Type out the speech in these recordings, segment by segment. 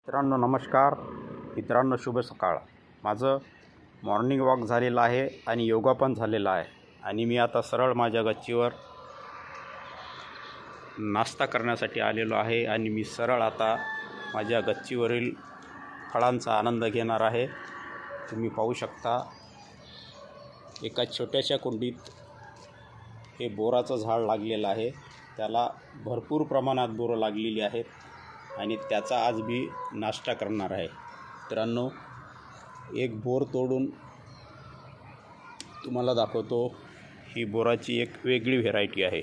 मित्रांनो नमस्कार. मित्रांनो शुभ सकाळ. माझं मॉर्निंग वॉक झालेलं आहे आणि योगा पण झालेला आहे आणि मी आता सरळ माझ्या गच्चीवर नाश्ता करण्यासाठी आलेलो आहे आणि मी सरळ आता माझ्या गच्चीवरील फळांचा आनंद घेणार आहे. तुम्ही पाहू शकता एका छोट्याशा कुंडीत हे बोराचं झाड लागलेलं आहे. त्याला भरपूर प्रमाणात बोरं लागलेली आहेत आणि त्याचा आज मी नाश्ता करणार आहे. मित्रांनो एक बोर तोडून तुम्हाला दाखवतो. ही बोराची एक वेगळी व्हेरायटी आहे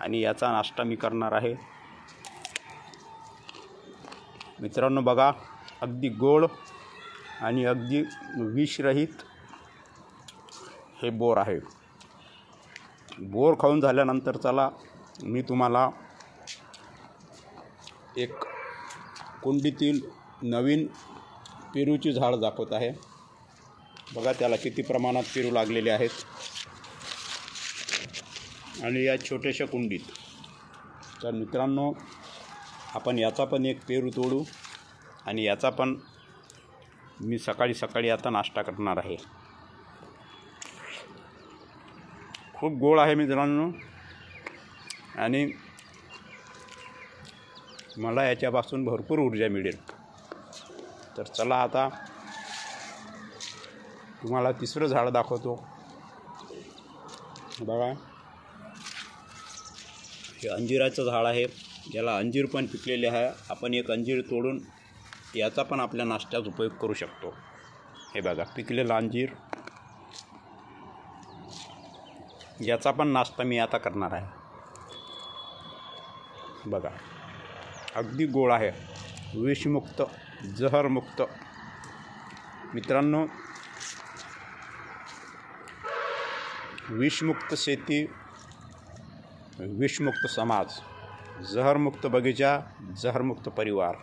आणि याचा नाश्ता मी करणार आहे. मित्रांनो बघा, अगदी गोड आणि अगदी विषरहित हे बोर आहे. बोर खाऊन झाल्यानंतर चला मी तुम्हाला एक कुंडीतील नवीन पेरूची झाड दाखवत आहे. बघा त्याला किती प्रमाणात पेरू लागलेले आहेत आणि या छोट्याशा कुंडीत. तर मित्रांनो आपण याचा पण एक पेरू तोडू आणि याचा पण मी सकाळी आता नाश्ता करणार आहे. खूप गोड आहे मित्रांनो आणि मला याच्यापासून भरपूर ऊर्जा मिळेल. तर चला आता तुम्हाला तिसरं झाड दाखवतो. बघा हे अंजिराचं झाड आहे. याला अंजीर पण पिकलेले आहे. आपण एक अंजीर तोडून याचा पण आपल्या नाश्त्यात उपयोग करू शकतो. हे बघा पिकलेला अंजीर, याचा पण नाश्ता मी आता करणार आहे. बघा अगदी गोड आहे, विषमुक्त, जहरमुक्त. मित्रांनो विषमुक्त शेती, विषमुक्त समाज, जहरमुक्त बगीचा, जहरमुक्त परिवार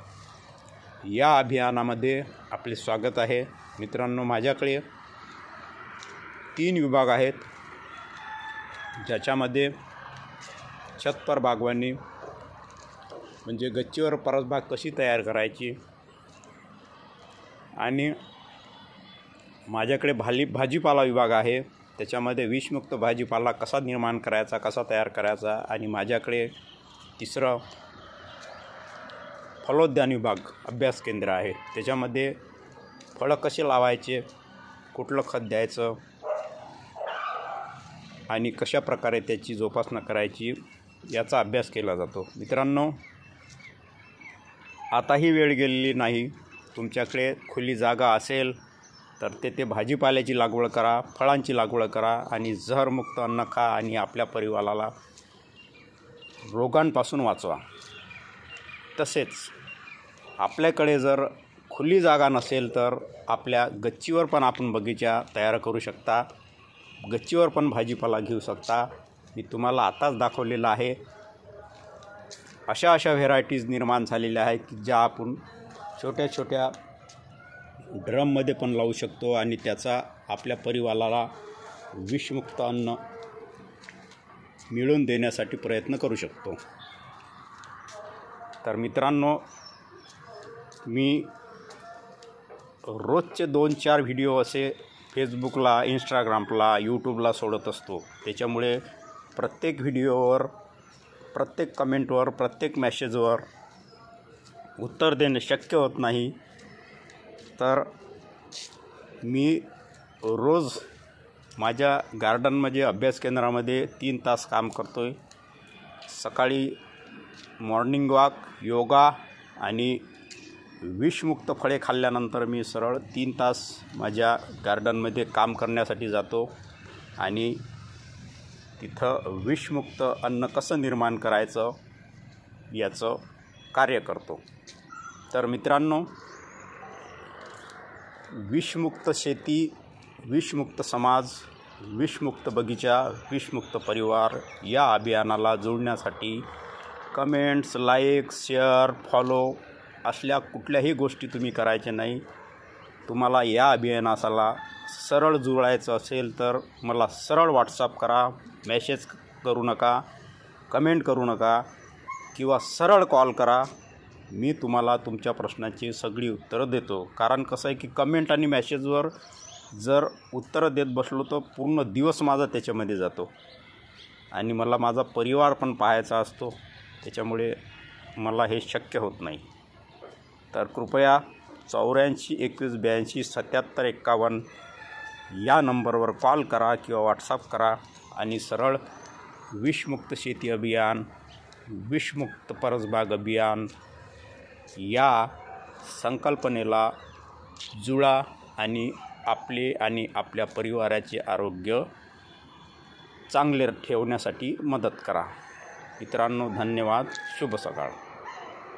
या अभियानामध्ये आपले स्वागत आहे. मित्रांनो माझ्याकडे 3 विभाग आहेत, ज्याच्यामध्ये छत बागवानी म्हणजे गच्चीवर परसबाग कशी तयार करायची आणि माझ्याकडे भाजीपाला विभाग आहे, त्याच्यामध्ये विषमुक्त भाजीपाला कसा निर्माण करायचा, कसा तयार करायचा. आणि माझ्याकडे तिसरं फलोद्यान विभाग अभ्यास केंद्र आहे, त्याच्यामध्ये फळं कसे लावायचे, कुठलं खत द्यायचं आणि कशा प्रकारे त्याची जोपासना करायची याचा अभ्यास केला जातो. मित्रांनो आताही वेळ गेलेली नाही. तुमच्याकडे खुली जागा असेल तर ते भाजीपाल्याची लागवड करा, फळांची लागवड करा आणि जहरमुक्त अन्न खा आणि आपल्या परिवाराला रोगांपासून वाचवा. तसेच आपल्याकडे जर खुली जागा नसेल तर आपल्या गच्चीवर पण आपण बगीचा तयार करू शकता, गच्चीवर पण भाजीपाला घेऊ शकता. मी तुम्हाला आताच दाखवलेलं आहे. अशा व्हेरायटीज निर्माण झालेल्या आहेत की ज्या आपण छोट्या ड्रममध्ये पण लावू शकतो आणि त्याचा आपल्या परिवाराला विषमुक्त अन्न मिळवून देण्यासाठी प्रयत्न करू शकतो. तर मित्रांनो मी रोजचे 2-4 व्हिडिओ असे फेसबुकला, इंस्टाग्रामला, यूट्यूबला सोडत असतो. त्याच्यामुळे प्रत्येक व्हिडिओवर, प्रत्येक कमेंटवर, प्रत्येक मेसेजवर उत्तर देणे शक्य होत नाही. तर मी रोज माझ्या गार्डनमध्ये अभ्यास केंद्रामध्ये 3 तास काम करतो आहे. सकाळी मॉर्निंग वॉक, योगा आणि विषमुक्त फळे खाल्ल्यानंतर मी सरळ 3 तास माझ्या गार्डनमध्ये काम करण्यासाठी जातो आणि तिथं विषमुक्त अन्न कसं निर्माण करायचं याचं कार्य करतो. तर मित्रांनो विषमुक्त शेती, विषमुक्त समाज, विषमुक्त बगीचा, विषमुक्त परिवार या अभियानाला जोडण्यासाठी कमेंट्स, लाईक्स, शेअर, फॉलो असल्या कुठल्याही गोष्टी तुम्ही करायच्या नाही. तुम्हाला या अभियानाला सरळ जुळायचं असेल तर मला सरळ व्हॉट्सअप करा, मेसेज करू नका, कमेंट करू नका किंवा सरळ कॉल करा मी तुम्हाला तुमच्या प्रश्नाची सगळी उत्तरं देतो. कारण कसं आहे की कमेंट आणि मॅसेजवर जर उत्तरं देत बसलो तर पूर्ण दिवस माझा त्याच्यामध्ये जातो आणि मला माझा परिवार पण पाहायचा असतो. त्याच्यामुळे मला हे शक्य होत नाही. तर कृपया 84 21 82 77 51 या नंबरवर कॉल करा किंवा व्हॉट्सअप करा आणि सरळ विषमुक्त शेती अभियान, विषमुक्त परसबाग अभियान या संकल्पनेला जुळा आणि आपले आणि आपल्या परिवाराचे आरोग्य चांगले ठेवण्यासाठी मदत करा. मित्रांनो, धन्यवाद. शुभ सकाळ.